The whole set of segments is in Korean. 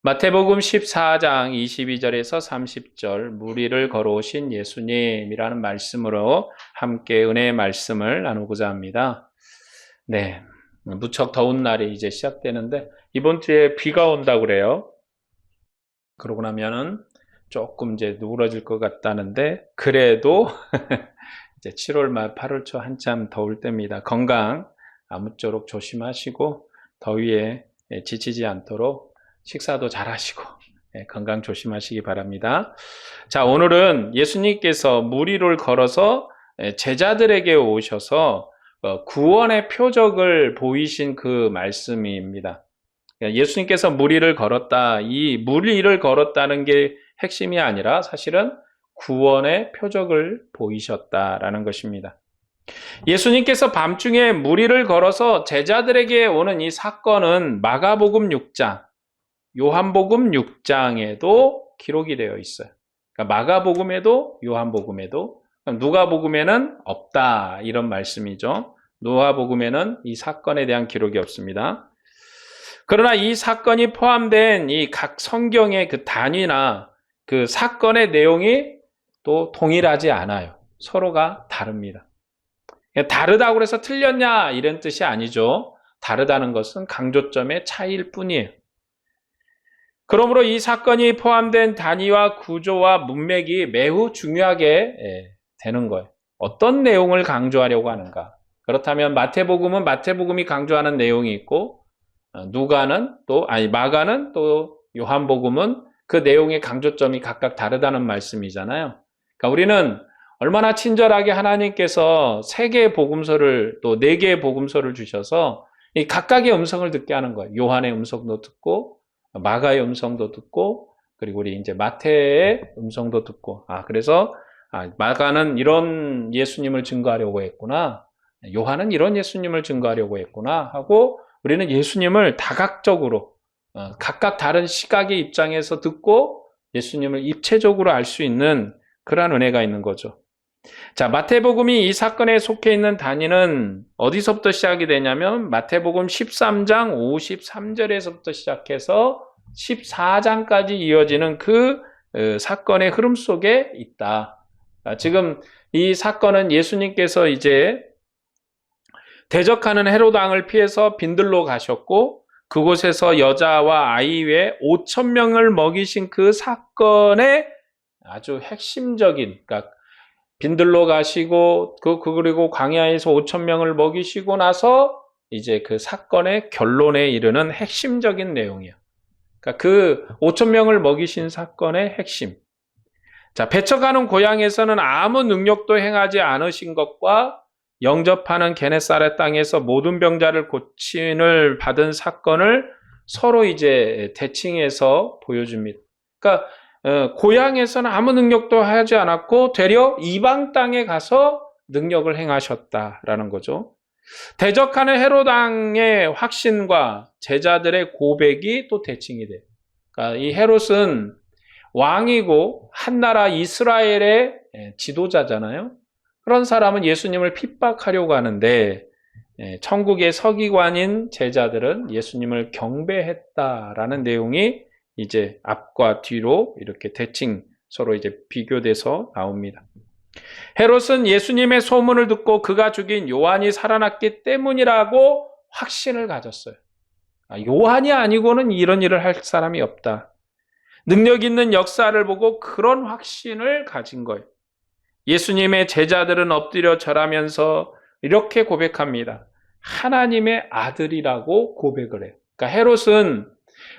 마태복음 14장 22절에서 30절 무리를 걸어오신 예수님이라는 말씀으로 함께 은혜의 말씀을 나누고자 합니다. 네, 무척 더운 날이 이제 시작되는데 이번 주에 비가 온다고 그래요. 그러고 나면은 조금 이제 누그러질 것 같다는데 그래도 이제 7월 말 8월 초 한참 더울 때입니다. 건강 아무쪼록 조심하시고 더위에 지치지 않도록 식사도 잘 하시고 건강 조심하시기 바랍니다. 자, 오늘은 예수님께서 무리를 걸어서 제자들에게 오셔서 구원의 표적을 보이신 그 말씀입니다. 예수님께서 무리를 걸었다. 이 무리를 걸었다는 게 핵심이 아니라 사실은 구원의 표적을 보이셨다라는 것입니다. 예수님께서 밤중에 무리를 걸어서 제자들에게 오는 이 사건은 마가복음 6장, 요한복음 6장에도 기록이 되어 있어요. 그러니까 마가복음에도 요한복음에도, 누가복음에는 없다 이런 말씀이죠. 누가복음에는 이 사건에 대한 기록이 없습니다. 그러나 이 사건이 포함된 이 각 성경의 그 단위나 그 사건의 내용이 또 동일하지 않아요. 서로가 다릅니다. 다르다고 해서 틀렸냐 이런 뜻이 아니죠. 다르다는 것은 강조점의 차이일 뿐이에요. 그러므로 이 사건이 포함된 단위와 구조와 문맥이 매우 중요하게 되는 거예요. 어떤 내용을 강조하려고 하는가. 그렇다면 마태복음은 마태복음이 강조하는 내용이 있고 마가는 또 요한복음은 그 내용의 강조점이 각각 다르다는 말씀이잖아요. 그러니까 우리는 얼마나 친절하게 하나님께서 3개의 복음서를 또 4개의 복음서를 주셔서 이 각각의 음성을 듣게 하는 거예요. 요한의 음성도 듣고 마가의 음성도 듣고 그리고 우리 이제 마태의 음성도 듣고 그래서 마가는 이런 예수님을 증거하려고 했구나. 요한은 이런 예수님을 증거하려고 했구나 하고 우리는 예수님을 다각적으로 각각 다른 시각의 입장에서 듣고 예수님을 입체적으로 알 수 있는 그러한 은혜가 있는 거죠. 자, 마태복음이 이 사건에 속해 있는 단위는 어디서부터 시작이 되냐면 마태복음 13장 53절에서부터 시작해서 14장까지 이어지는 그 사건의 흐름 속에 있다. 지금 이 사건은 예수님께서 이제 대적하는 헤롯 왕을 피해서 빈들로 가셨고 그곳에서 여자와 아이 외에 5,000명을 먹이신 그 사건의 아주 핵심적인, 그러니까 빈들로 가시고 그리고 광야에서 5,000명을 먹이시고 나서 이제 그 사건의 결론에 이르는 핵심적인 내용이에요. 그러니까 그 5,000명을 먹이신 사건의 핵심. 자, 배척하는 고향에서는 아무 능력도 행하지 않으신 것과 영접하는 게네사렛 땅에서 모든 병자를 고침을 받은 사건을 서로 이제 대칭해서 보여줍니다. 그러니까 고향에서는 아무 능력도 하지 않았고 되려 이방 땅에 가서 능력을 행하셨다라는 거죠. 대적하는 헤롯 왕의 확신과 제자들의 고백이 또 대칭이 돼요. 그러니까 이 헤롯은 왕이고 한나라 이스라엘의 지도자잖아요. 그런 사람은 예수님을 핍박하려고 하는데 천국의 서기관인 제자들은 예수님을 경배했다라는 내용이 이제 앞과 뒤로 이렇게 대칭 서로 이제 비교돼서 나옵니다. 헤롯은 예수님의 소문을 듣고 그가 죽인 요한이 살아났기 때문이라고 확신을 가졌어요. 요한이 아니고는 이런 일을 할 사람이 없다. 능력 있는 역사를 보고 그런 확신을 가진 거예요. 예수님의 제자들은 엎드려 절하면서 이렇게 고백합니다. 하나님의 아들이라고 고백을 해요. 그러니까 헤롯은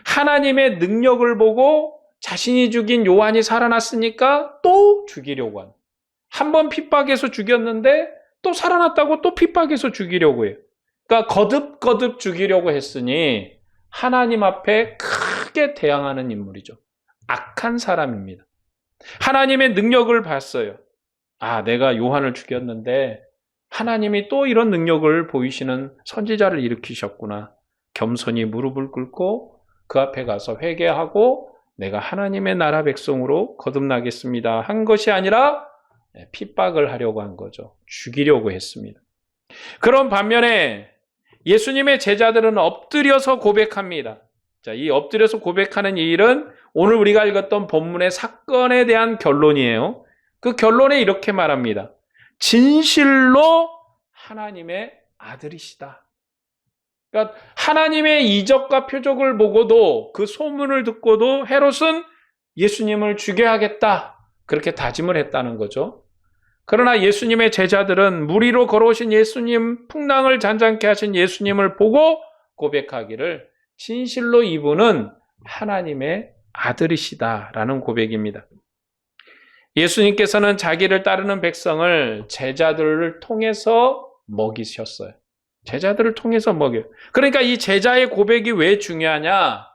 하나님의 능력을 보고 자신이 죽인 요한이 살아났으니까 또 죽이려고 하는. 한 번 핍박해서 죽였는데 또 살아났다고 또 핍박해서 죽이려고 해요. 그러니까 거듭 죽이려고 했으니 하나님 앞에 크게 대항하는 인물이죠. 악한 사람입니다. 하나님의 능력을 봤어요. 내가 요한을 죽였는데 하나님이 또 이런 능력을 보이시는 선지자를 일으키셨구나. 겸손히 무릎을 꿇고 그 앞에 가서 회개하고 내가 하나님의 나라 백성으로 거듭나겠습니다 한 것이 아니라 핍박을 하려고 한 거죠. 죽이려고 했습니다. 그런 반면에 예수님의 제자들은 엎드려서 고백합니다. 자, 이 엎드려서 고백하는 이 일은 오늘 우리가 읽었던 본문의 사건에 대한 결론이에요. 그 결론에 이렇게 말합니다. 진실로 하나님의 아들이시다. 그러니까 하나님의 이적과 표적을 보고도 그 소문을 듣고도 헤롯은 예수님을 죽여야겠다. 그렇게 다짐을 했다는 거죠. 그러나 예수님의 제자들은 물 위로 걸어오신 예수님, 풍랑을 잔잔케 하신 예수님을 보고 고백하기를 진실로 이분은 하나님의 아들이시다라는 고백입니다. 예수님께서는 자기를 따르는 백성을 제자들을 통해서 먹이셨어요. 제자들을 통해서 먹여요. 그러니까 이 제자의 고백이 왜 중요하냐?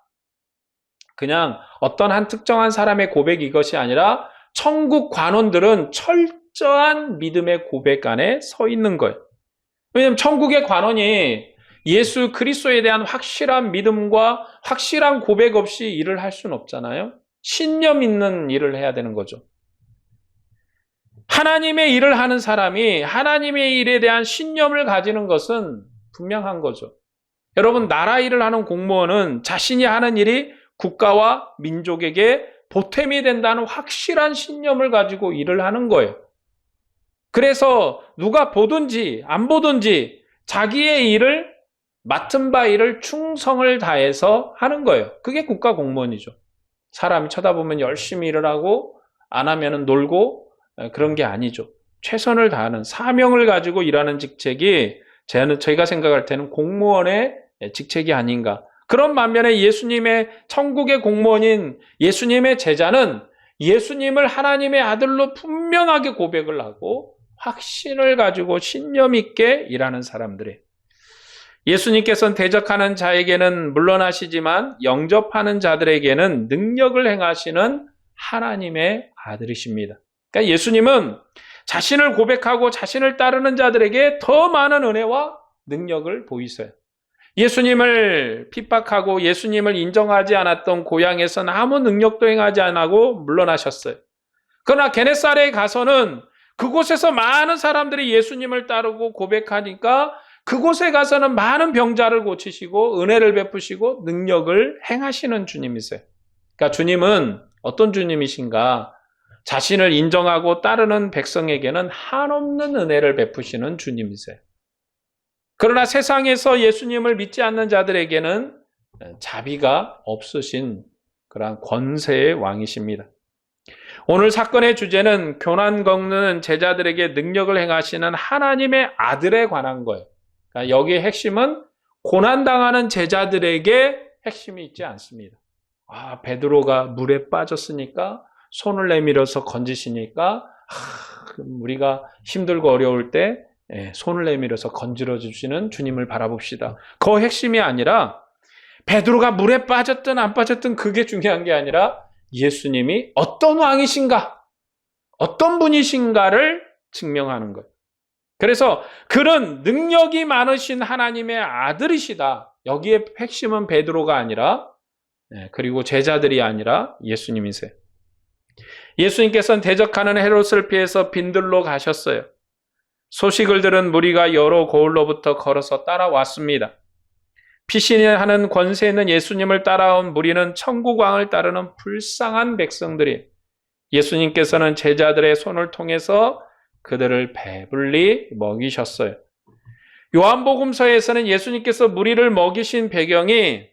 그냥 어떤 한 특정한 사람의 고백 이것이 아니라 천국 관원들은 철저한 믿음의 고백 안에 서 있는 거예요. 왜냐하면 천국의 관원이 예수 그리스도에 대한 확실한 믿음과 확실한 고백 없이 일을 할 수는 없잖아요. 신념 있는 일을 해야 되는 거죠. 하나님의 일을 하는 사람이 하나님의 일에 대한 신념을 가지는 것은 분명한 거죠. 여러분, 나라 일을 하는 공무원은 자신이 하는 일이 국가와 민족에게 보탬이 된다는 확실한 신념을 가지고 일을 하는 거예요. 그래서 누가 보든지 안 보든지 자기의 일을 맡은 바 일을 충성을 다해서 하는 거예요. 그게 국가 공무원이죠. 사람이 쳐다보면 열심히 일을 하고 안 하면 놀고 그런 게 아니죠. 최선을 다하는 사명을 가지고 일하는 직책이 저희가 생각할 때는 공무원의 직책이 아닌가. 그런 반면에 예수님의 천국의 공무원인 예수님의 제자는 예수님을 하나님의 아들로 분명하게 고백을 하고 확신을 가지고 신념 있게 일하는 사람들이에요. 예수님께서는 대적하는 자에게는 물러나시지만 영접하는 자들에게는 능력을 행하시는 하나님의 아들이십니다. 그러니까 예수님은 자신을 고백하고 자신을 따르는 자들에게 더 많은 은혜와 능력을 보이세요. 예수님을 핍박하고 예수님을 인정하지 않았던 고향에서는 아무 능력도 행하지 않고 물러나셨어요. 그러나 게네사렛에 가서는 그곳에서 많은 사람들이 예수님을 따르고 고백하니까 그곳에 가서는 많은 병자를 고치시고 은혜를 베푸시고 능력을 행하시는 주님이세요. 그러니까 주님은 어떤 주님이신가? 자신을 인정하고 따르는 백성에게는 한없는 은혜를 베푸시는 주님이세요. 그러나 세상에서 예수님을 믿지 않는 자들에게는 자비가 없으신 그러한 권세의 왕이십니다. 오늘 사건의 주제는 교난 겪는 제자들에게 능력을 행하시는 하나님의 아들에 관한 거예요. 그러니까 여기의 핵심은 고난당하는 제자들에게 핵심이 있지 않습니다. 베드로가 물에 빠졌으니까 손을 내밀어서 건지시니까 우리가 힘들고 어려울 때 손을 내밀어서 건드려 주시는 주님을 바라봅시다. 그 핵심이 아니라 베드로가 물에 빠졌든 안 빠졌든 그게 중요한 게 아니라 예수님이 어떤 왕이신가, 어떤 분이신가를 증명하는 거예요. 그래서 그는 능력이 많으신 하나님의 아들이시다. 여기에 핵심은 베드로가 아니라 그리고 제자들이 아니라 예수님이세요. 예수님께서는 대적하는 헤롯을 피해서 빈들로 가셨어요. 소식을 들은 무리가 여러 고을로부터 걸어서 따라왔습니다. 피신하는 권세 있는 예수님을 따라온 무리는 천국왕을 따르는 불쌍한 백성들이 예수님께서는 제자들의 손을 통해서 그들을 배불리 먹이셨어요. 요한복음서에서는 예수님께서 무리를 먹이신 배경이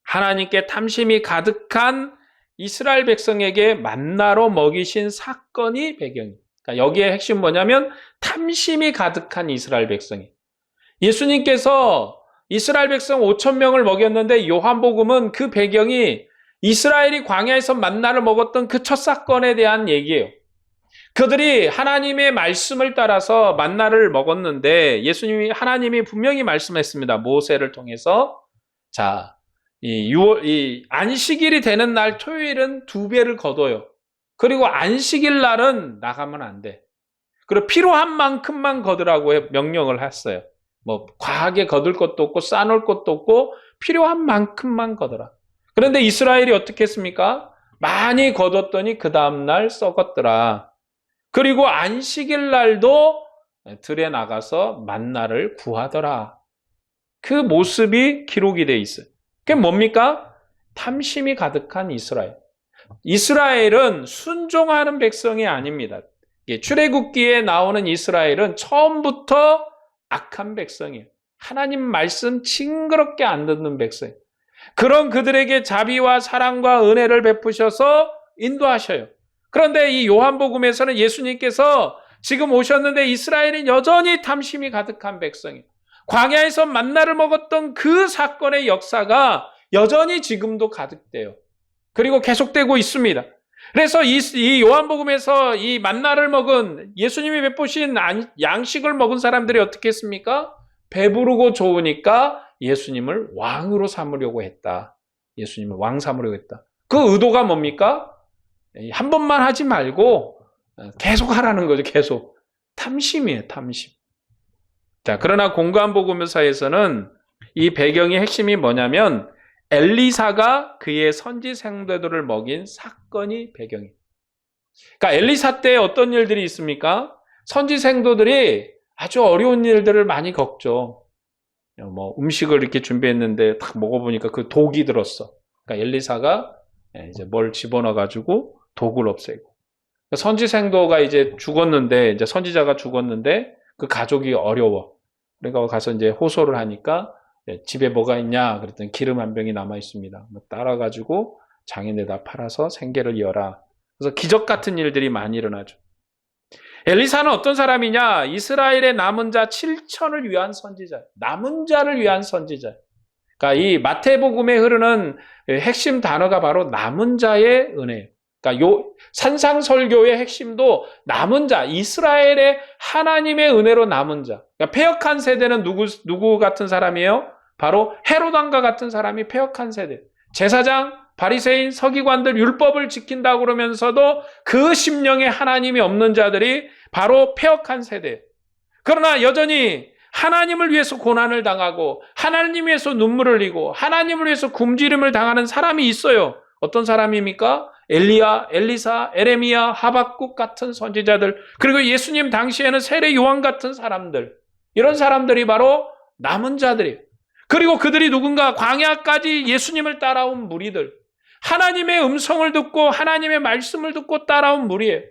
하나님께 탐심이 가득한 이스라엘 백성에게 만나로 먹이신 사건이 배경이에요. 그러니까 여기에 핵심 뭐냐면 탐심이 가득한 이스라엘 백성이. 예수님께서 이스라엘 백성 5,000명을 먹였는데 요한복음은 그 배경이 이스라엘이 광야에서 만나를 먹었던 그 첫 사건에 대한 얘기예요. 그들이 하나님의 말씀을 따라서 만나를 먹었는데 하나님이 분명히 말씀했습니다. 모세를 통해서 이 안식일이 되는 날 토요일은 2배를 거둬요. 그리고 안식일 날은 나가면 안 돼. 그리고 필요한 만큼만 거두라고 명령을 했어요. 과하게 거둘 것도 없고 싸놓을 것도 없고 필요한 만큼만 거둬라. 그런데 이스라엘이 어떻게 했습니까? 많이 거뒀더니 그 다음날 썩었더라. 그리고 안식일 날도 들에 나가서 만나를 구하더라. 그 모습이 기록이 돼 있어요. 그게 뭡니까? 탐심이 가득한 이스라엘. 이스라엘은 순종하는 백성이 아닙니다. 출애굽기에 나오는 이스라엘은 처음부터 악한 백성이에요. 하나님 말씀 징그럽게 안 듣는 백성. 그런 그들에게 자비와 사랑과 은혜를 베푸셔서 인도하셔요. 그런데 이 요한복음에서는 예수님께서 지금 오셨는데 이스라엘은 여전히 탐심이 가득한 백성이에요. 광야에서 만나를 먹었던 그 사건의 역사가 여전히 지금도 가득돼요. 그리고 계속되고 있습니다. 그래서 이 요한복음에서 이 만나를 먹은 예수님이 베푸신 양식을 먹은 사람들이 어떻게 했습니까? 배부르고 좋으니까 예수님을 왕으로 삼으려고 했다. 예수님을 왕 삼으려고 했다. 그 의도가 뭡니까? 한 번만 하지 말고 계속 하라는 거죠. 계속. 탐심이에요. 탐심. 자, 그러나 공간 복음서에서는 이 배경의 핵심이 뭐냐면 엘리사가 그의 선지 생도들을 먹인 사건이 배경이에요. 그러니까 엘리사 때 어떤 일들이 있습니까? 선지 생도들이 아주 어려운 일들을 많이 겪죠. 뭐 음식을 이렇게 준비했는데 딱 먹어보니까 그 독이 들었어. 그러니까 엘리사가 이제 뭘 집어넣어 가지고 독을 없애고. 선지 생도가 이제 죽었는데 이제 선지자가 죽었는데 그 가족이 어려워. 그러니까 가서 이제 호소를 하니까 집에 뭐가 있냐 그랬더니 기름 한 병이 남아 있습니다. 따라가지고 장인에다 팔아서 생계를 이어라. 그래서 기적 같은 일들이 많이 일어나죠. 엘리사는 어떤 사람이냐? 이스라엘의 남은 자 7천을 위한 선지자. 남은 자를 위한 선지자. 그러니까 이 마태복음에 흐르는 핵심 단어가 바로 남은 자의 은혜예요. 그러니까 요 산상설교의 핵심도 남은 자, 이스라엘의 하나님의 은혜로 남은 자. 그러니까 패역한 세대는 누구 같은 사람이에요? 바로 헤롯 왕과 같은 사람이 패역한 세대. 제사장, 바리새인, 서기관들 율법을 지킨다고 그러면서도 그 심령에 하나님이 없는 자들이 바로 패역한 세대. 그러나 여전히 하나님을 위해서 고난을 당하고 하나님 위해서 눈물을 흘리고 하나님을 위해서 굶주림을 당하는 사람이 있어요. 어떤 사람입니까? 엘리야, 엘리사, 에레미야, 하박국 같은 선지자들, 그리고 예수님 당시에는 세례 요한 같은 사람들, 이런 사람들이 바로 남은 자들이에요. 그리고 그들이 누군가 광야까지 예수님을 따라온 무리들, 하나님의 음성을 듣고 하나님의 말씀을 듣고 따라온 무리예요.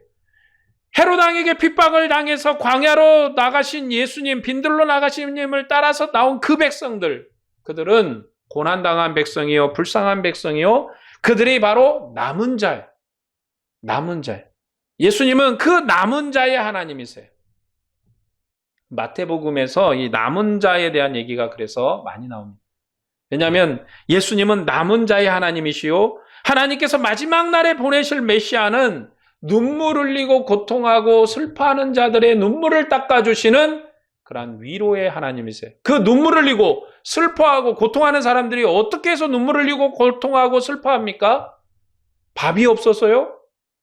헤롯 왕에게 핍박을 당해서 광야로 나가신 예수님, 빈들로 나가신 예수님을 따라서 나온 그 백성들, 그들은 고난당한 백성이요, 불쌍한 백성이요, 그들이 바로 남은 자예요. 남은 자예요. 예수님은 그 남은 자의 하나님이세요. 마태복음에서 이 남은 자에 대한 얘기가 그래서 많이 나옵니다. 왜냐하면 예수님은 남은 자의 하나님이시요, 하나님께서 마지막 날에 보내실 메시아는 눈물 흘리고 고통하고 슬퍼하는 자들의 눈물을 닦아주시는 그러한 위로의 하나님이세요. 그 눈물 흘리고 슬퍼하고 고통하는 사람들이 어떻게 해서 눈물 흘리고 고통하고 슬퍼합니까? 밥이 없어서요?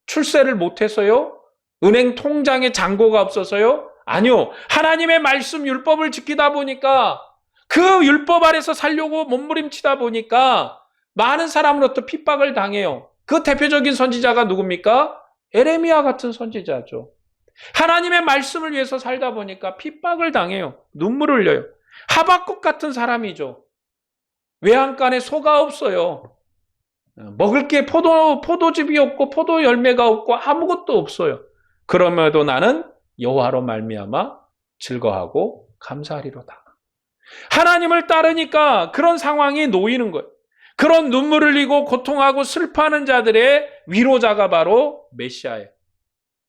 출세를 못해서요? 은행 통장에 잔고가 없어서요? 아니요. 하나님의 말씀 율법을 지키다 보니까, 그 율법 아래서 살려고 몸부림치다 보니까 많은 사람으로부터 핍박을 당해요. 그 대표적인 선지자가 누굽니까? 에레미야 같은 선지자죠. 하나님의 말씀을 위해서 살다 보니까 핍박을 당해요. 눈물을 흘려요. 하박국 같은 사람이죠. 외양간에 소가 없어요. 먹을 게 포도즙이 없고 포도 열매가 없고 아무것도 없어요. 그럼에도 나는 여호와로 말미암아 즐거워하고 감사하리로다. 하나님을 따르니까 그런 상황이 놓이는 거예요. 그런 눈물 흘리고 고통하고 슬퍼하는 자들의 위로자가 바로 메시아예요.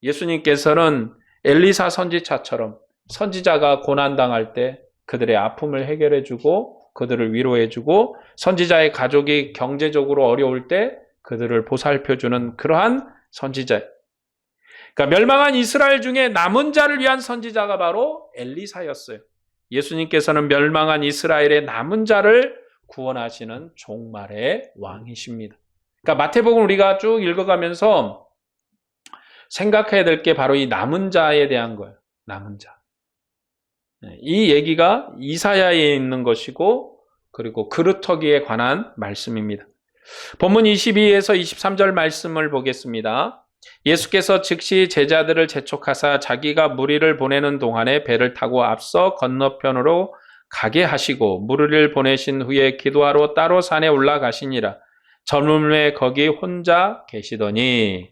예수님께서는 엘리사 선지자처럼 선지자가 고난당할 때 그들의 아픔을 해결해주고 그들을 위로해주고, 선지자의 가족이 경제적으로 어려울 때 그들을 보살펴주는 그러한 선지자예요. 그러니까 멸망한 이스라엘 중에 남은 자를 위한 선지자가 바로 엘리사였어요. 예수님께서는 멸망한 이스라엘의 남은 자를 구원하시는 종말의 왕이십니다. 그러니까 마태복음 우리가 쭉 읽어가면서 생각해야 될 게 바로 이 남은 자에 대한 거예요. 남은 자. 이 얘기가 이사야에 있는 것이고, 그리고 그루터기에 관한 말씀입니다. 본문 22에서 23절 말씀을 보겠습니다. 예수께서 즉시 제자들을 재촉하사 자기가 무리를 보내는 동안에 배를 타고 앞서 건너편으로 가게 하시고 무리를 보내신 후에 기도하러 따로 산에 올라가시니라. 저물매 거기 혼자 계시더니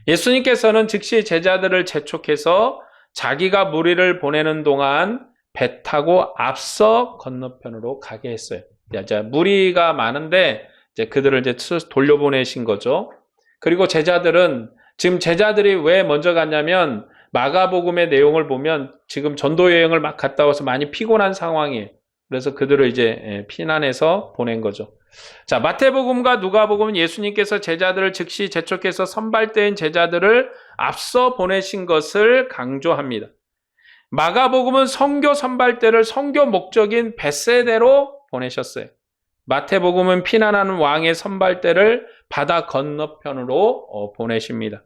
예수님께서는 즉시 제자들을 재촉해서 자기가 무리를 보내는 동안 배 타고 앞서 건너편으로 가게 했어요. 이제 무리가 많은데 이제 그들을 이제 돌려보내신 거죠. 그리고 지금 제자들이 왜 먼저 갔냐면 마가복음의 내용을 보면 지금 전도 여행을 막 갔다 와서 많이 피곤한 상황이에요. 그래서 그들을 이제 피난해서 보낸 거죠. 자, 마태복음과 누가복음은 예수님께서 제자들을 즉시 재촉해서 선발된 제자들을 앞서 보내신 것을 강조합니다. 마가복음은 선교 선발대를 선교 목적인 벳세대로 보내셨어요. 마태복음은 피난하는 왕의 선발대를 바다 건너편으로 보내십니다.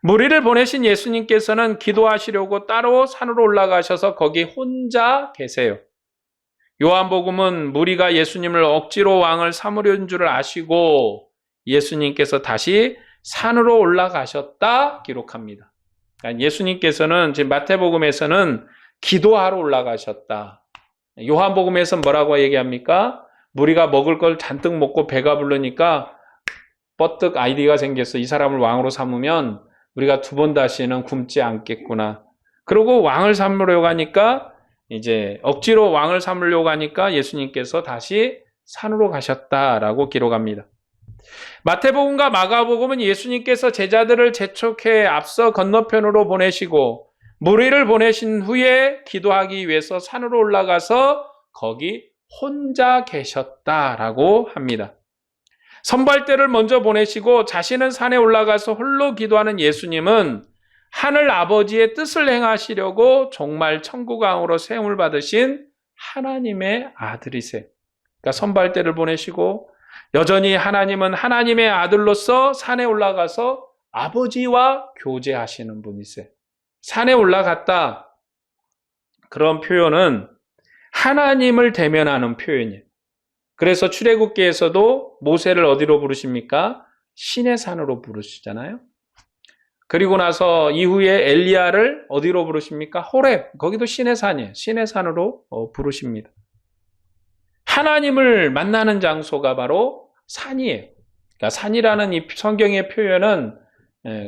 무리를 보내신 예수님께서는 기도하시려고 따로 산으로 올라가셔서 거기 혼자 계세요. 요한복음은 무리가 예수님을 억지로 왕을 삼으려는 줄 아시고 예수님께서 다시 산으로 올라가셨다 기록합니다. 그러니까 예수님께서는 지금 마태복음에서는 기도하러 올라가셨다. 요한복음에서는 뭐라고 얘기합니까? 무리가 먹을 걸 잔뜩 먹고 배가 부르니까 뻗뜩 아이디어가 생겼어. 이 사람을 왕으로 삼으면 우리가 두 번 다시는 굶지 않겠구나. 그리고 왕을 삼으려고 하니까 이제 억지로 왕을 삼으려고 하니까 예수님께서 다시 산으로 가셨다라고 기록합니다. 마태복음과 마가복음은 예수님께서 제자들을 재촉해 앞서 건너편으로 보내시고 무리를 보내신 후에 기도하기 위해서 산으로 올라가서 거기 혼자 계셨다라고 합니다. 선발대를 먼저 보내시고 자신은 산에 올라가서 홀로 기도하는 예수님은 하늘 아버지의 뜻을 행하시려고 정말 천국왕으로 세움을 받으신 하나님의 아들이세요. 그러니까 선발대를 보내시고 여전히 하나님은 하나님의 아들로서 산에 올라가서 아버지와 교제하시는 분이세요. 산에 올라갔다. 그런 표현은 하나님을 대면하는 표현이에요. 그래서 출애굽기에서도 모세를 어디로 부르십니까? 신의 산으로 부르시잖아요. 그리고 나서 이후에 엘리야를 어디로 부르십니까? 호렙, 거기도 신의 산이에요. 신의 산으로 부르십니다. 하나님을 만나는 장소가 바로 산이에요. 그러니까 산이라는 이 성경의 표현은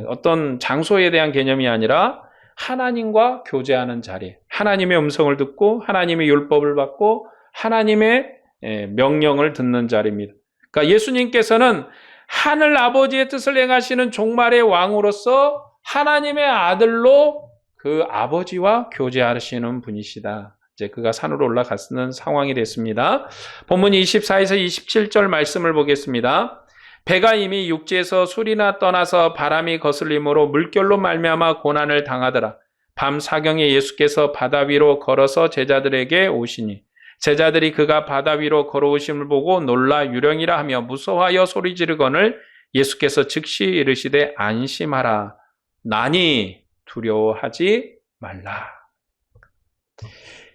어떤 장소에 대한 개념이 아니라 하나님과 교제하는 자리, 하나님의 음성을 듣고 하나님의 율법을 받고 하나님의 명령을 듣는 자리입니다. 그러니까 예수님께서는 하늘 아버지의 뜻을 행하시는 종말의 왕으로서 하나님의 아들로 그 아버지와 교제하시는 분이시다. 이제 그가 산으로 올라가는 상황이 됐습니다. 본문 24에서 27절 말씀을 보겠습니다. 배가 이미 육지에서 술이나 떠나서 바람이 거슬림으로 물결로 말미암아 고난을 당하더라. 밤 사경에 예수께서 바다 위로 걸어서 제자들에게 오시니 제자들이 그가 바다 위로 걸어오심을 보고 놀라 유령이라 하며 무서워하여 소리 지르거늘 예수께서 즉시 이르시되 안심하라. 나니 두려워하지 말라.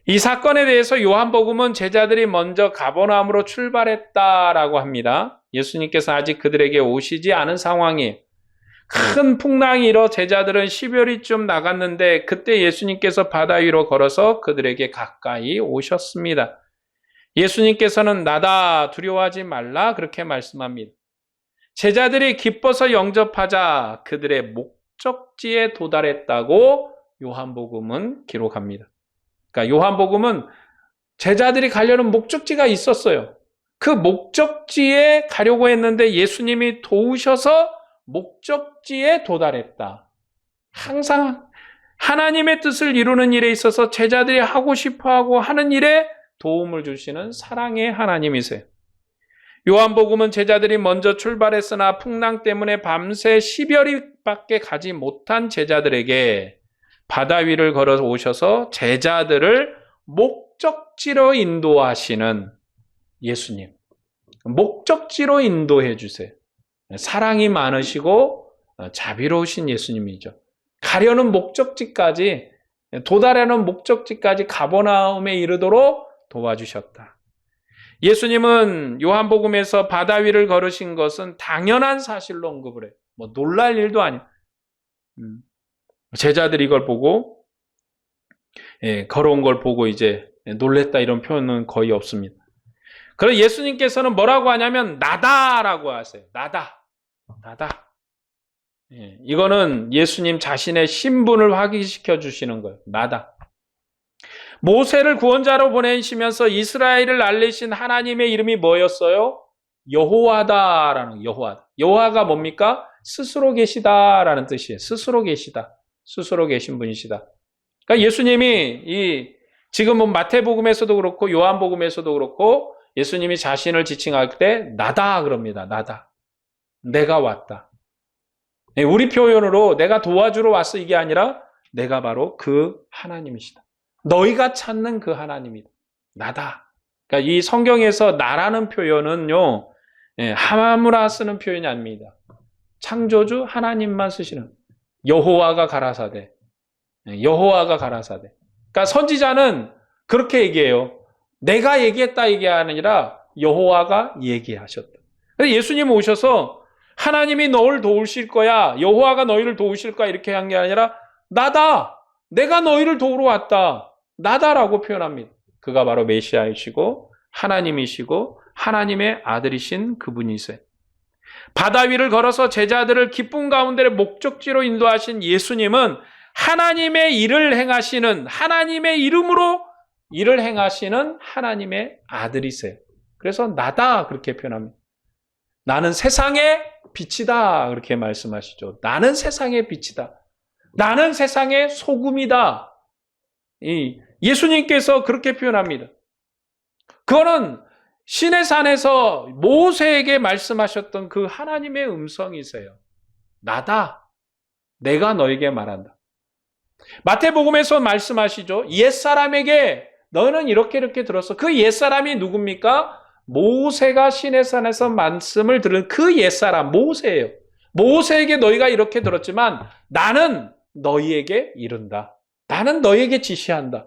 이 사건에 대해서 요한복음은 제자들이 먼저 가버나움으로 출발했다라고 합니다. 예수님께서 아직 그들에게 오시지 않은 상황이에요. 큰 풍랑이 일어 제자들은 10여리쯤 나갔는데 그때 예수님께서 바다 위로 걸어서 그들에게 가까이 오셨습니다. 예수님께서는 나다 두려워하지 말라 그렇게 말씀합니다. 제자들이 기뻐서 영접하자 그들의 목적지에 도달했다고 요한복음은 기록합니다. 그러니까 요한복음은 제자들이 가려는 목적지가 있었어요. 그 목적지에 가려고 했는데 예수님이 도우셔서 목적지에 도달했다. 항상 하나님의 뜻을 이루는 일에 있어서 제자들이 하고 싶어하고 하는 일에 도움을 주시는 사랑의 하나님이세요. 요한복음은 제자들이 먼저 출발했으나 풍랑 때문에 밤새 10여리밖에 가지 못한 제자들에게 바다 위를 걸어 오셔서 제자들을 목적지로 인도하시는 예수님. 목적지로 인도해 주세요. 사랑이 많으시고 자비로우신 예수님이죠. 가려는 목적지까지 도달하는 목적지까지 가버나움에 이르도록 도와주셨다. 예수님은 요한복음에서 바다 위를 걸으신 것은 당연한 사실로 언급을 해요. 뭐 놀랄 일도 아니에요. 제자들이 이걸 보고 걸어온 걸 보고 이제 놀랬다 이런 표현은 거의 없습니다. 그래서 예수님께서는 뭐라고 하냐면 나다라고 하세요. 나다. 이거는 예수님 자신의 신분을 확인시켜 주시는 거예요. 나다. 모세를 구원자로 보내시면서 이스라엘을 알리신 하나님의 이름이 뭐였어요? 여호와다라는 여호와다. 여호와가 뭡니까? 스스로 계시다라는 뜻이에요. 스스로 계시다. 스스로 계신 분이시다. 그러니까 예수님이 지금 마태복음에서도 그렇고 요한복음에서도 그렇고 예수님이 자신을 지칭할 때 나다 그럽니다. 나다. 내가 왔다. 우리 표현으로 내가 도와주러 왔어 이게 아니라 내가 바로 그 하나님이시다. 너희가 찾는 그 하나님이다. 나다. 그러니까 이 성경에서 나라는 표현은요. 아무나 쓰는 표현이 아닙니다. 창조주 하나님만 쓰시는 여호와가 가라사대. 여호와가 가라사대. 그러니까 선지자는 그렇게 얘기해요. 내가 얘기했다 이게 아니라 여호와가 얘기하셨다. 예수님 오셔서 하나님이 너를 도우실 거야. 여호와가 너희를 도우실 거야. 이렇게 한 게 아니라 나다. 내가 너희를 도우러 왔다. 나다라고 표현합니다. 그가 바로 메시아이시고 하나님이시고 하나님의 아들이신 그분이세요. 바다 위를 걸어서 제자들을 기쁨 가운데 목적지로 인도하신 예수님은 하나님의 일을 행하시는 하나님의 이름으로 일을 행하시는 하나님의 아들이세요. 그래서 나다 그렇게 표현합니다. 나는 세상의 빛이다 그렇게 말씀하시죠. 나는 세상의 빛이다. 나는 세상의 소금이다. 예수님께서 그렇게 표현합니다. 그거는 시내산에서 모세에게 말씀하셨던 그 하나님의 음성이세요. 나다. 내가 너에게 말한다. 마태복음에서 말씀하시죠. 옛사람에게 너는 이렇게 들었어. 그 옛사람이 누굽니까? 모세가 시내산에서 말씀을 들은 그 옛사람 모세예요. 모세에게 너희가 이렇게 들었지만 나는 너희에게 이른다. 나는 너희에게 지시한다.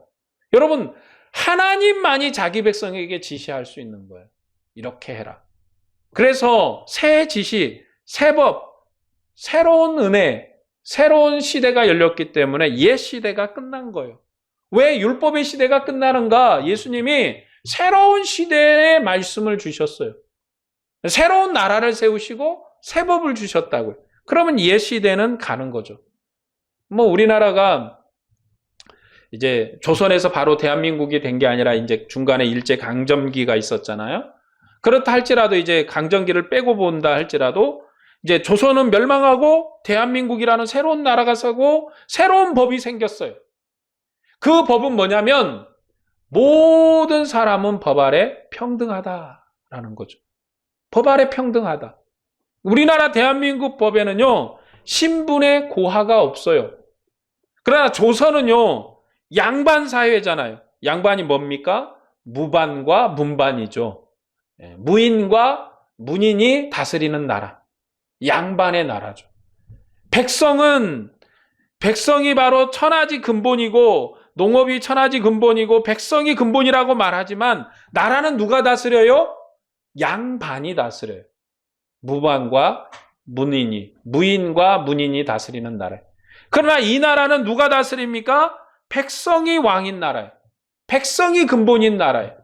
여러분 하나님만이 자기 백성에게 지시할 수 있는 거예요. 이렇게 해라. 그래서 새 지시, 새 법, 새로운 은혜, 새로운 시대가 열렸기 때문에 옛 시대가 끝난 거예요. 왜 율법의 시대가 끝나는가? 예수님이 새로운 시대의 말씀을 주셨어요. 새로운 나라를 세우시고 새 법을 주셨다고요. 그러면 옛 시대는 가는 거죠. 우리나라가 이제 조선에서 바로 대한민국이 된 게 아니라 이제 중간에 일제 강점기가 있었잖아요. 그렇다 할지라도 이제 강점기를 빼고 본다 할지라도 이제 조선은 멸망하고 대한민국이라는 새로운 나라가 서고 새로운 법이 생겼어요. 그 법은 뭐냐면 모든 사람은 법 아래 평등하다라는 거죠. 법 아래 평등하다. 우리나라 대한민국 법에는요. 신분의 고하가 없어요. 그러나 조선은요. 양반 사회잖아요. 양반이 뭡니까? 무반과 문반이죠. 무인과 문인이 다스리는 나라. 양반의 나라죠. 백성이 바로 천하지 근본이고 농업이 천하지 근본이고 백성이 근본이라고 말하지만 나라는 누가 다스려요? 양반이 다스려요. 무반과 문인이, 무인과 문인이 다스리는 나라예요. 그러나 이 나라는 누가 다스립니까? 백성이 왕인 나라예요. 백성이 근본인 나라예요.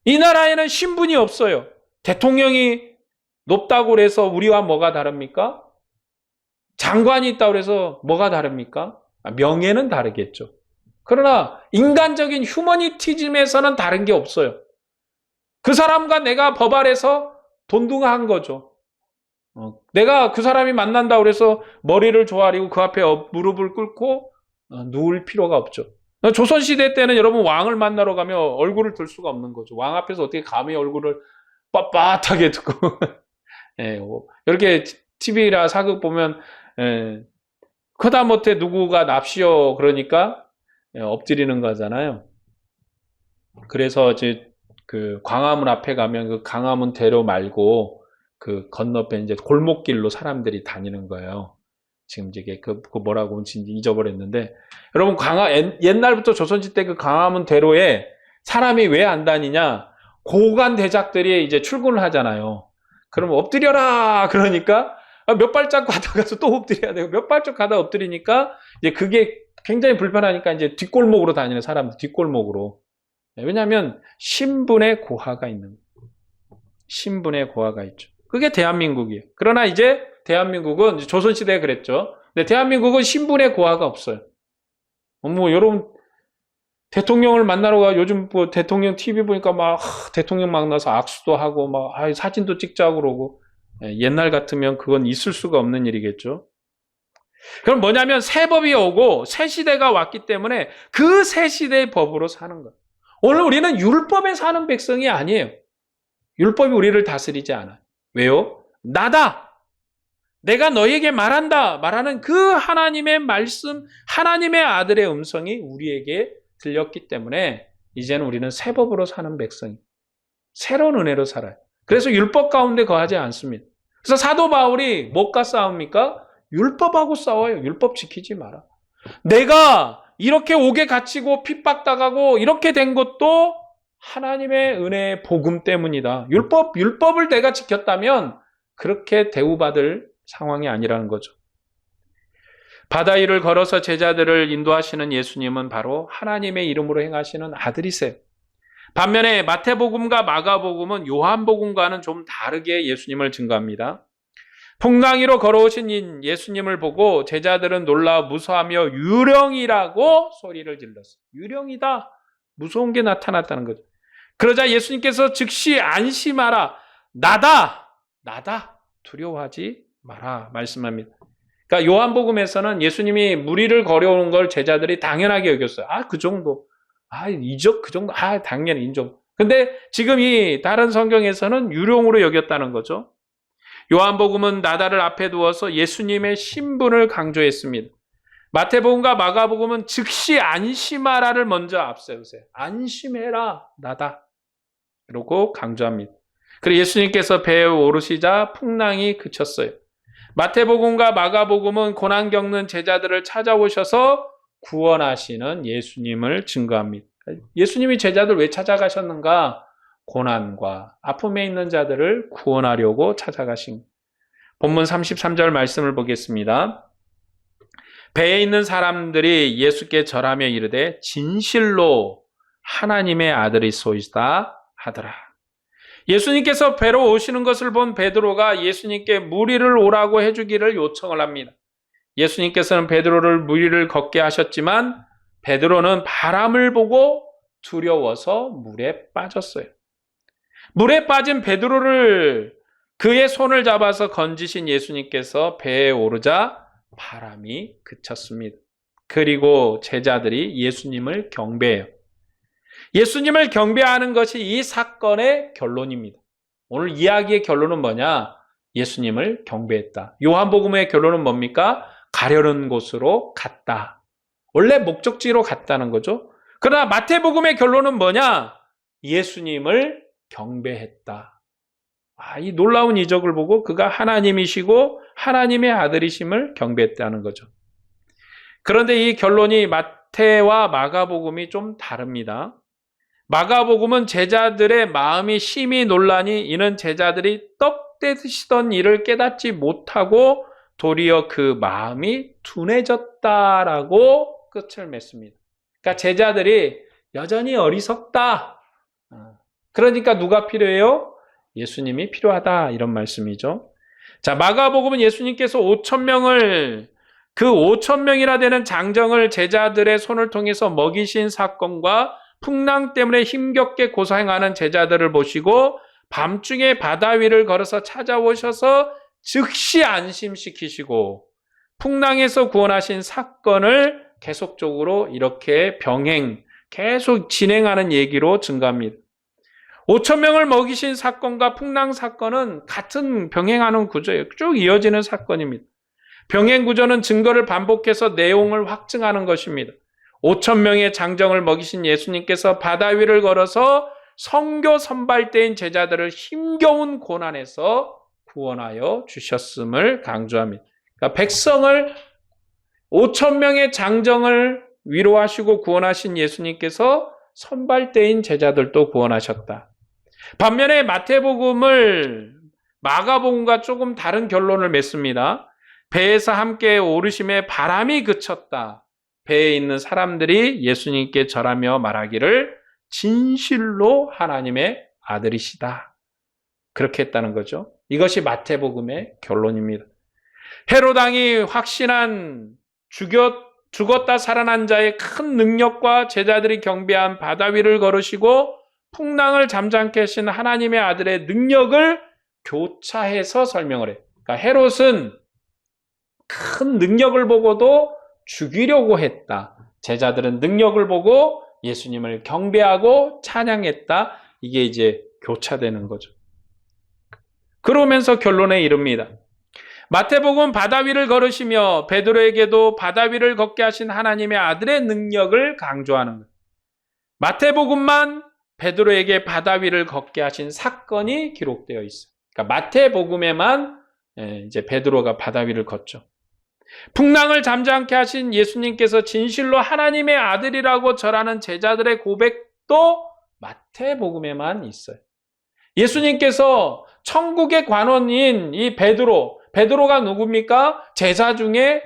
이 나라에는 신분이 없어요. 대통령이 높다고 해서 우리와 뭐가 다릅니까? 장관이 있다고 해서 뭐가 다릅니까? 명예는 다르겠죠. 그러나 인간적인 휴머니티즘에서는 다른 게 없어요. 그 사람과 내가 법 아래서 동등한 거죠. 내가 그 사람이 만난다고 해서 머리를 조아리고 그 앞에 무릎을 꿇고 누울 필요가 없죠. 조선시대 때는 여러분 왕을 만나러 가면 얼굴을 들 수가 없는 거죠. 왕 앞에서 어떻게 감히 얼굴을 빳빳하게 듣고 이렇게 TV나 사극 보면 그다못해 누구가 납시오 그러니까 엎드리는 거잖아요. 그래서 이제 그 광화문 앞에 가면 그 광화문 대로 말고 그 건너편 이제 골목길로 사람들이 다니는 거예요. 지금 이게 그 뭐라고 하는지 잊어버렸는데 여러분 옛날부터 조선시대 그 광화문 대로에 사람이 왜 안 다니냐? 고관 대작들이 이제 출근을 하잖아요. 그러면 엎드려라 그러니까 몇 발짝 가다가서 또 엎드려야 되고 몇 발짝 가다 엎드리니까 이제 그게 굉장히 불편하니까 이제 뒷골목으로 다니는 사람들 뒷골목으로 왜냐하면 신분의 고하가 있는 거예요. 신분의 고하가 있죠. 그게 대한민국이에요. 그러나 이제 대한민국은 조선시대에 그랬죠. 근데 대한민국은 신분의 고하가 없어요. 뭐 여러분 대통령을 만나러 가 요즘 뭐 대통령 TV 보니까 막 대통령 만나서 악수도 하고 막 사진도 찍자고 그러고 옛날 같으면 그건 있을 수가 없는 일이겠죠. 그럼 뭐냐면 새 법이 오고 새 시대가 왔기 때문에 그 새 시대의 법으로 사는 거예요. 오늘 우리는 율법에 사는 백성이 아니에요. 율법이 우리를 다스리지 않아요. 왜요? 나다. 내가 너에게 말한다. 말하는 그 하나님의 말씀, 하나님의 아들의 음성이 우리에게 들렸기 때문에 이제는 우리는 새 법으로 사는 백성이 새로운 은혜로 살아요. 그래서 율법 가운데 거하지 않습니다. 그래서 사도 바울이 뭐가 싸웁니까? 율법하고 싸워요. 율법 지키지 마라. 내가 이렇게 옥에 갇히고 핍박당하고 이렇게 된 것도 하나님의 은혜의 복음 때문이다. 율법을 내가 지켰다면 그렇게 대우받을 상황이 아니라는 거죠. 바다 위를 걸어서 제자들을 인도하시는 예수님은 바로 하나님의 이름으로 행하시는 아들이세요. 반면에 마태복음과 마가복음은 요한복음과는 좀 다르게 예수님을 증거합니다. 풍랑 위로 걸어오신 예수님을 보고 제자들은 놀라 무서워하며 유령이라고 소리를 질렀어요. 유령이다. 무서운 게 나타났다는 거죠. 그러자 예수님께서 즉시 안심하라. 나다. 두려워하지 마라 말씀합니다. 그러니까 요한복음에서는 예수님이 무리를 걸어오는 걸 제자들이 당연하게 여겼어요. 그 정도. 그 정도. 당연히 인정. 근데 지금 이 다른 성경에서는 유령으로 여겼다는 거죠. 요한복음은 나다를 앞에 두어서 예수님의 신분을 강조했습니다. 마태복음과 마가복음은 즉시 안심하라를 먼저 앞세우세요. 안심해라, 나다. 이러고 강조합니다. 그리고 예수님께서 배에 오르시자 풍랑이 그쳤어요. 마태복음과 마가복음은 고난 겪는 제자들을 찾아오셔서 구원하시는 예수님을 증거합니다. 예수님이 제자들 왜 찾아가셨는가? 고난과 아픔에 있는 자들을 구원하려고 찾아가신 본문 33절 말씀을 보겠습니다. 배에 있는 사람들이 예수께 절하며 이르되 진실로 하나님의 아들이소이다 하더라. 예수님께서 배로 오시는 것을 본 베드로가 예수님께 무리를 오라고 해주기를 요청을 합니다. 예수님께서는 베드로를 무리를 걷게 하셨지만 베드로는 바람을 보고 두려워서 물에 빠졌어요. 물에 빠진 베드로를 그의 손을 잡아서 건지신 예수님께서 배에 오르자 바람이 그쳤습니다. 그리고 제자들이 예수님을 경배해요. 예수님을 경배하는 것이 이 사건의 결론입니다. 오늘 이야기의 결론은 뭐냐? 예수님을 경배했다. 요한복음의 결론은 뭡니까? 가려는 곳으로 갔다. 원래 목적지로 갔다는 거죠. 그러나 마태복음의 결론은 뭐냐? 예수님을 경배했다. 이 놀라운 이적을 보고 그가 하나님이시고 하나님의 아들이심을 경배했다는 거죠. 그런데 이 결론이 마태와 마가복음이 좀 다릅니다. 마가복음은 제자들의 마음이 심히 놀라니 이는 제자들이 떡대시던 일을 깨닫지 못하고 도리어 그 마음이 둔해졌다라고 끝을 맺습니다. 그러니까 제자들이 여전히 어리석다. 그러니까 누가 필요해요? 예수님이 필요하다 이런 말씀이죠. 자, 마가복음은 예수님께서 5,000명을 그 5,000명이나 되는 장정을 제자들의 손을 통해서 먹이신 사건과 풍랑 때문에 힘겹게 고생하는 제자들을 보시고 밤중에 바다 위를 걸어서 찾아오셔서 즉시 안심시키시고 풍랑에서 구원하신 사건을 계속적으로 이렇게 계속 진행하는 얘기로 증가합니다. 5,000명을 먹이신 사건과 풍랑 사건은 같은 병행하는 구조예요. 쭉 이어지는 사건입니다. 병행 구조는 증거를 반복해서 내용을 확증하는 것입니다. 5,000명의 장정을 먹이신 예수님께서 바다 위를 걸어서 선교 선발대인 제자들을 힘겨운 고난에서 구원하여 주셨음을 강조합니다. 그러니까 백성을 5,000명의 장정을 위로하시고 구원하신 예수님께서 선발대인 제자들도 구원하셨다. 반면에 마태복음을 마가복음과 조금 다른 결론을 맺습니다. 배에서 함께 오르심에 바람이 그쳤다. 배에 있는 사람들이 예수님께 절하며 말하기를 진실로 하나님의 아들이시다. 그렇게 했다는 거죠. 이것이 마태복음의 결론입니다. 헤롯 왕이 확신한 죽었다 살아난 자의 큰 능력과 제자들이 경배한 바다 위를 걸으시고 풍랑을 잠잠케 하신 하나님의 아들의 능력을 교차해서 설명을 해요. 그러니까 헤롯은 큰 능력을 보고도 죽이려고 했다. 제자들은 능력을 보고 예수님을 경배하고 찬양했다. 이게 이제 교차되는 거죠. 그러면서 결론에 이릅니다. 마태복음 바다 위를 걸으시며 베드로에게도 바다 위를 걷게 하신 하나님의 아들의 능력을 강조하는 거예요. 마태복음만 베드로에게 바다 위를 걷게 하신 사건이 기록되어 있어요. 그러니까 마태복음에만 이제 베드로가 바다 위를 걷죠. 풍랑을 잠잠케 하신 예수님께서 진실로 하나님의 아들이라고 절하는 제자들의 고백도 마태복음에만 있어요. 예수님께서 천국의 관원인 이 베드로가 누굽니까? 제자 중에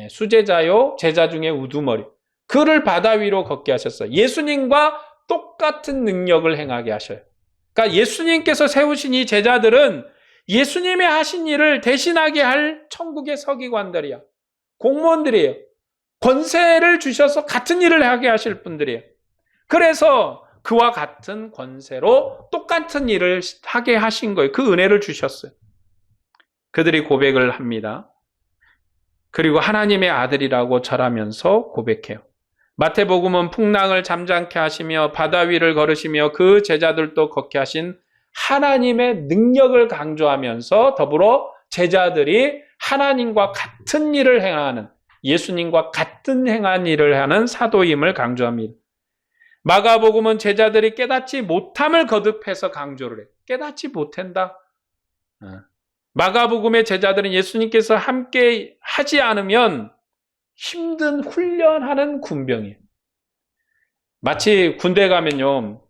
수제자요, 제자 중에 우두머리. 그를 바다 위로 걷게 하셨어요. 예수님과 똑같은 능력을 행하게 하셔요. 그러니까 예수님께서 세우신 이 제자들은 예수님이 하신 일을 대신하게 할 천국의 서기관들이야. 공무원들이에요. 권세를 주셔서 같은 일을 하게 하실 분들이에요. 그래서 그와 같은 권세로 똑같은 일을 하게 하신 거예요. 그 은혜를 주셨어요. 그들이 고백을 합니다. 그리고 하나님의 아들이라고 절하면서 고백해요. 마태복음은 풍랑을 잠잠케 하시며 바다 위를 걸으시며 그 제자들도 걷게 하신 하나님의 능력을 강조하면서 더불어 제자들이 하나님과 같은 일을 행하는, 예수님과 같은 행한 일을 하는 사도임을 강조합니다. 마가복음은 제자들이 깨닫지 못함을 거듭해서 강조를 해요. 깨닫지 못한다. 마가복음의 제자들은 예수님께서 함께 하지 않으면 힘든 훈련하는 군병이에요. 마치 군대 가면요,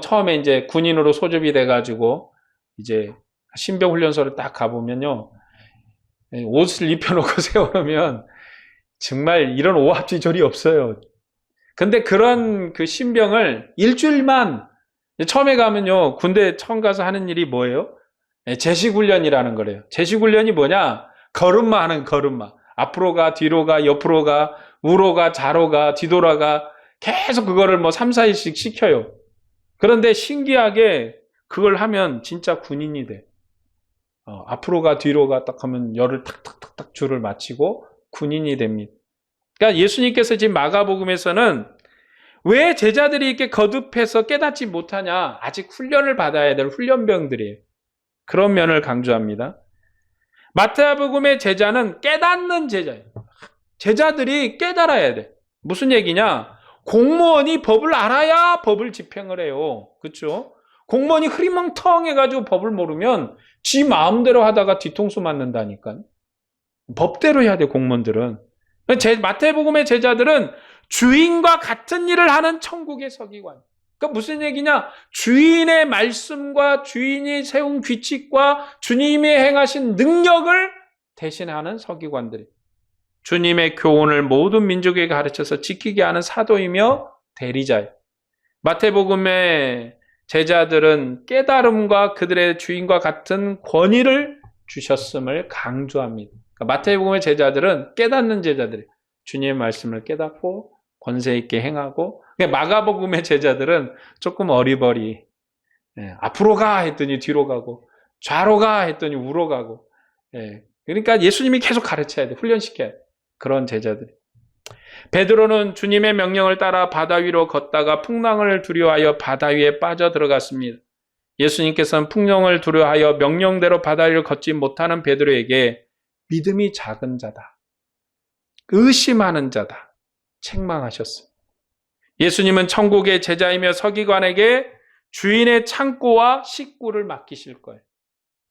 처음에 이제 군인으로 소집이 돼가지고 이제 신병 훈련소를 딱 가보면요, 옷을 입혀놓고 세워놓으면 정말 이런 오합지졸이 없어요. 근데 그런 그 신병을 일주일만, 처음에 가면요, 군대 처음 가서 하는 일이 뭐예요? 제식훈련이라는 거래요. 제식훈련이 뭐냐? 걸음마 하는 걸음마. 앞으로 가, 뒤로 가, 옆으로 가, 우로 가, 좌로 가, 뒤돌아가. 계속 그거를 뭐 3, 4일씩 시켜요. 그런데 신기하게 그걸 하면 진짜 군인이 돼. 앞으로 가, 뒤로 가 딱 하면 열을 탁탁탁탁 줄을 맞추고 군인이 됩니다. 그러니까 예수님께서 지금 마가복음에서는 왜 제자들이 이렇게 거듭해서 깨닫지 못하냐? 아직 훈련을 받아야 될 훈련병들이에요. 그런 면을 강조합니다. 마태복음의 제자는 깨닫는 제자예요. 제자들이 깨달아야 돼. 무슨 얘기냐? 공무원이 법을 알아야 법을 집행을 해요. 그렇죠? 공무원이 흐리멍텅해가지고 법을 모르면 지 마음대로 하다가 뒤통수 맞는다니까. 법대로 해야 돼, 공무원들은. 마태복음의 제자들은 주인과 같은 일을 하는 천국의 서기관. 그러니까 무슨 얘기냐? 주인의 말씀과 주인이 세운 규칙과 주님이 행하신 능력을 대신하는 서기관들이, 주님의 교훈을 모든 민족에게 가르쳐서 지키게 하는 사도이며 대리자예요. 마태복음의 제자들은 깨달음과 그들의 주인과 같은 권위를 주셨음을 강조합니다. 그러니까 마태복음의 제자들은 깨닫는 제자들이에요. 주님의 말씀을 깨닫고 권세 있게 행하고, 마가복음의 제자들은 조금 어리버리, 앞으로 가 했더니 뒤로 가고, 좌로 가 했더니 우로 가고, 그러니까 예수님이 계속 가르쳐야 돼, 훈련시켜야 돼. 그런 제자들. 베드로는 주님의 명령을 따라 바다 위로 걷다가 풍랑을 두려워하여 바다 위에 빠져 들어갔습니다. 예수님께서는 풍랑을 두려워하여 명령대로 바다 위를 걷지 못하는 베드로에게 믿음이 작은 자다, 의심하는 자다, 책망하셨어요. 예수님은 천국의 제자이며 서기관에게 주인의 창고와 식구를 맡기실 거예요.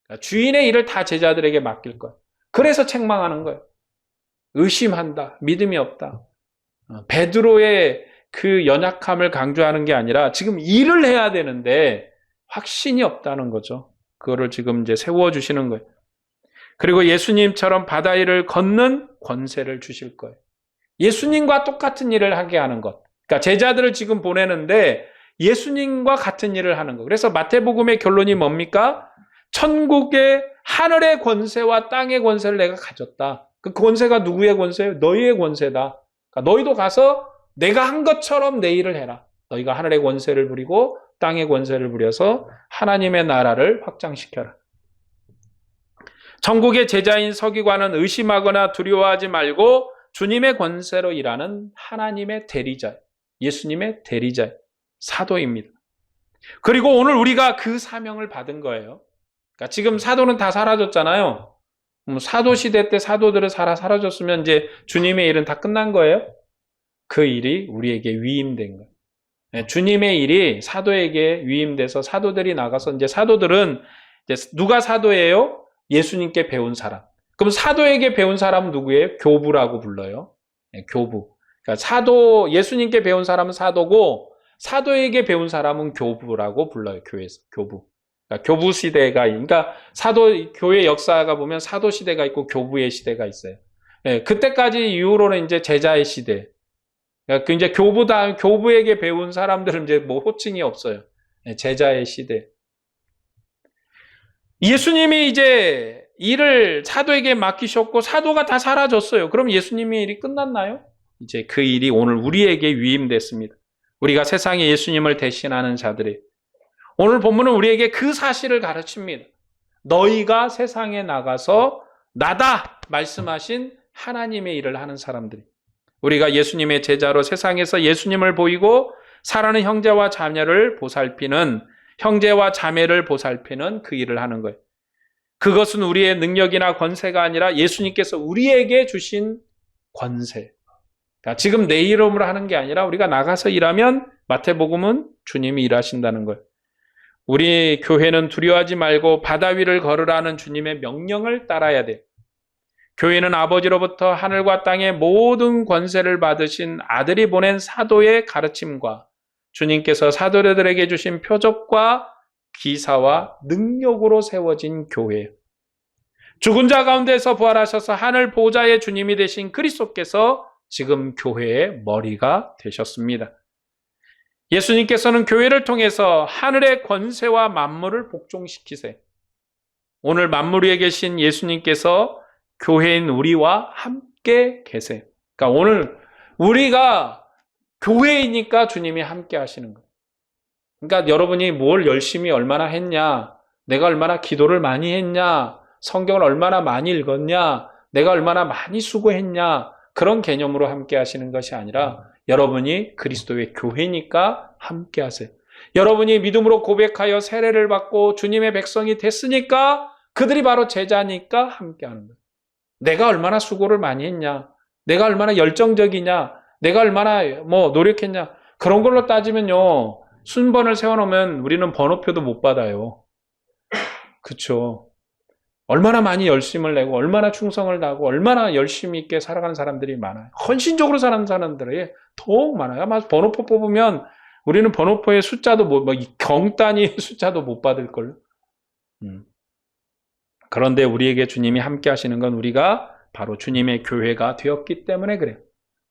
그러니까 주인의 일을 다 제자들에게 맡길 거예요. 그래서 책망하는 거예요. 의심한다, 믿음이 없다. 베드로의 그 연약함을 강조하는 게 아니라 지금 일을 해야 되는데 확신이 없다는 거죠. 그거를 지금 이제 세워주시는 거예요. 그리고 예수님처럼 바다 위를 걷는 권세를 주실 거예요. 예수님과 똑같은 일을 하게 하는 것. 그러니까 제자들을 지금 보내는데 예수님과 같은 일을 하는 거. 그래서 마태복음의 결론이 뭡니까? 천국의 하늘의 권세와 땅의 권세를 내가 가졌다. 그 권세가 누구의 권세예요? 너희의 권세다. 그러니까 너희도 가서 내가 한 것처럼 내 일을 해라. 너희가 하늘의 권세를 부리고 땅의 권세를 부려서 하나님의 나라를 확장시켜라. 천국의 제자인 서기관은 의심하거나 두려워하지 말고 주님의 권세로 일하는 하나님의 대리자, 예수님의 대리자, 사도입니다. 그리고 오늘 우리가 그 사명을 받은 거예요. 그러니까 지금 사도는 다 사라졌잖아요. 사도 시대 때 사도들은 사라졌으면 이제 주님의 일은 다 끝난 거예요. 그 일이 우리에게 위임된 거예요. 주님의 일이 사도에게 위임돼서 사도들이 나가서 이제 사도들은 이제 누가 사도예요? 예수님께 배운 사람. 그럼 사도에게 배운 사람은 누구예요? 교부라고 불러요. 교부. 그러니까 사도, 예수님께 배운 사람은 사도고 사도에게 배운 사람은 교부라고 불러요. 교회에서. 교부. 그러니까 교부 시대가, 그러니까 사도, 교회 역사가 보면 사도 시대가 있고 교부의 시대가 있어요. 그때까지 이후로는 이제 제자의 시대. 그러니까 이제 교부에게 배운 사람들은 이제 뭐 호칭이 없어요. 제자의 시대. 예수님이 이제 일을 사도에게 맡기셨고 사도가 다 사라졌어요. 그럼 예수님의 일이 끝났나요? 이제 그 일이 오늘 우리에게 위임됐습니다. 우리가 세상에 예수님을 대신하는 자들이. 오늘 본문은 우리에게 그 사실을 가르칩니다. 너희가 세상에 나가서 나다 말씀하신 하나님의 일을 하는 사람들이. 우리가 예수님의 제자로 세상에서 예수님을 보이고 사랑하는 형제와 자매를 보살피는 그 일을 하는 거예요. 그것은 우리의 능력이나 권세가 아니라 예수님께서 우리에게 주신 권세. 그러니까 지금 내 이름으로 하는 게 아니라 우리가 나가서 일하면 마태복음은 주님이 일하신다는 거예요. 우리 교회는 두려워하지 말고 바다 위를 걸으라는 주님의 명령을 따라야 돼요. 교회는 아버지로부터 하늘과 땅의 모든 권세를 받으신 아들이 보낸 사도의 가르침과 주님께서 사도들에게 주신 표적과 기사와 능력으로 세워진 교회예요. 죽은 자 가운데서 부활하셔서 하늘 보좌의 주님이 되신 그리스도께서 지금 교회의 머리가 되셨습니다. 예수님께서는 교회를 통해서 하늘의 권세와 만물을 복종시키세요. 오늘 만물 위에 계신 예수님께서 교회인 우리와 함께 계세요. 그러니까 오늘 우리가 교회이니까 주님이 함께 하시는 거예요. 그러니까 여러분이 뭘 열심히 얼마나 했냐, 내가 얼마나 기도를 많이 했냐, 성경을 얼마나 많이 읽었냐, 내가 얼마나 많이 수고했냐, 그런 개념으로 함께 하시는 것이 아니라 여러분이 그리스도의 교회니까 함께 하세요. 여러분이 믿음으로 고백하여 세례를 받고 주님의 백성이 됐으니까 그들이 바로 제자니까 함께 하는 거예요. 내가 얼마나 수고를 많이 했냐, 내가 얼마나 열정적이냐, 내가 얼마나 노력했냐, 그런 걸로 따지면요, 순번을 세워놓으면 우리는 번호표도 못 받아요. 그렇죠? 얼마나 많이 열심을 내고 얼마나 충성을 다하고 얼마나 열심히 있게 살아가는 사람들이 많아요. 헌신적으로 사는 사람들이 더욱 많아요. 아마 번호표 뽑으면 우리는 번호표의 숫자도 경단위의 숫자도 못 받을걸요. 그런데 우리에게 주님이 함께 하시는 건 우리가 바로 주님의 교회가 되었기 때문에 그래요.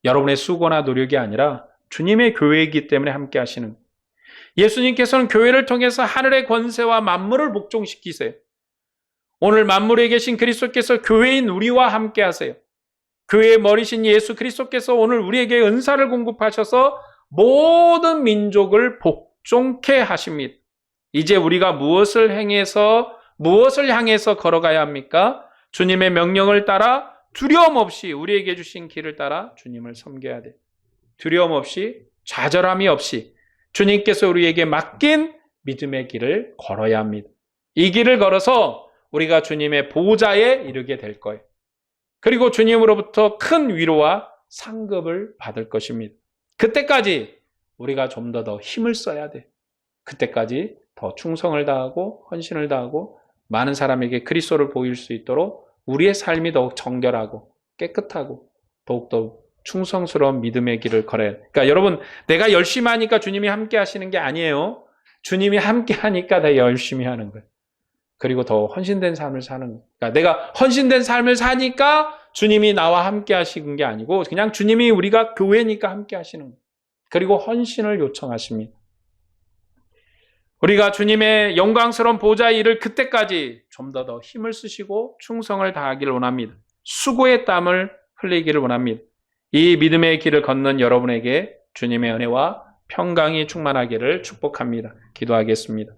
여러분의 수고나 노력이 아니라 주님의 교회이기 때문에 함께 하시는 거예요. 예수님께서는 교회를 통해서 하늘의 권세와 만물을 복종시키세요. 오늘 만물에 계신 그리스도께서 교회인 우리와 함께 하세요. 교회의 머리신 예수 그리스도께서 오늘 우리에게 은사를 공급하셔서 모든 민족을 복종케 하십니다. 이제 우리가 무엇을 향해서 걸어가야 합니까? 주님의 명령을 따라 두려움 없이 우리에게 주신 길을 따라 주님을 섬겨야 돼요. 두려움 없이 좌절함이 없이 주님께서 우리에게 맡긴 믿음의 길을 걸어야 합니다. 이 길을 걸어서 우리가 주님의 보좌에 이르게 될 거예요. 그리고 주님으로부터 큰 위로와 상급을 받을 것입니다. 그때까지 우리가 좀 더 힘을 써야 돼. 그때까지 더 충성을 다하고 헌신을 다하고 많은 사람에게 그리스도를 보일 수 있도록 우리의 삶이 더욱 정결하고 깨끗하고 더욱더 충성스러운 믿음의 길을 걸어야 돼. 그러니까 여러분, 내가 열심히 하니까 주님이 함께 하시는 게 아니에요. 주님이 함께 하니까 내가 열심히 하는 거예요. 그리고 더 헌신된 삶을 사는 거예요. 그러니까 내가 헌신된 삶을 사니까 주님이 나와 함께 하시는 게 아니고 그냥 주님이 우리가 교회니까 함께 하시는 거예요. 그리고 헌신을 요청하십니다. 우리가 주님의 영광스러운 보좌의 일을 그때까지 좀 더 힘을 쓰시고 충성을 다하기를 원합니다. 수고의 땀을 흘리기를 원합니다. 이 믿음의 길을 걷는 여러분에게 주님의 은혜와 평강이 충만하기를 축복합니다. 기도하겠습니다.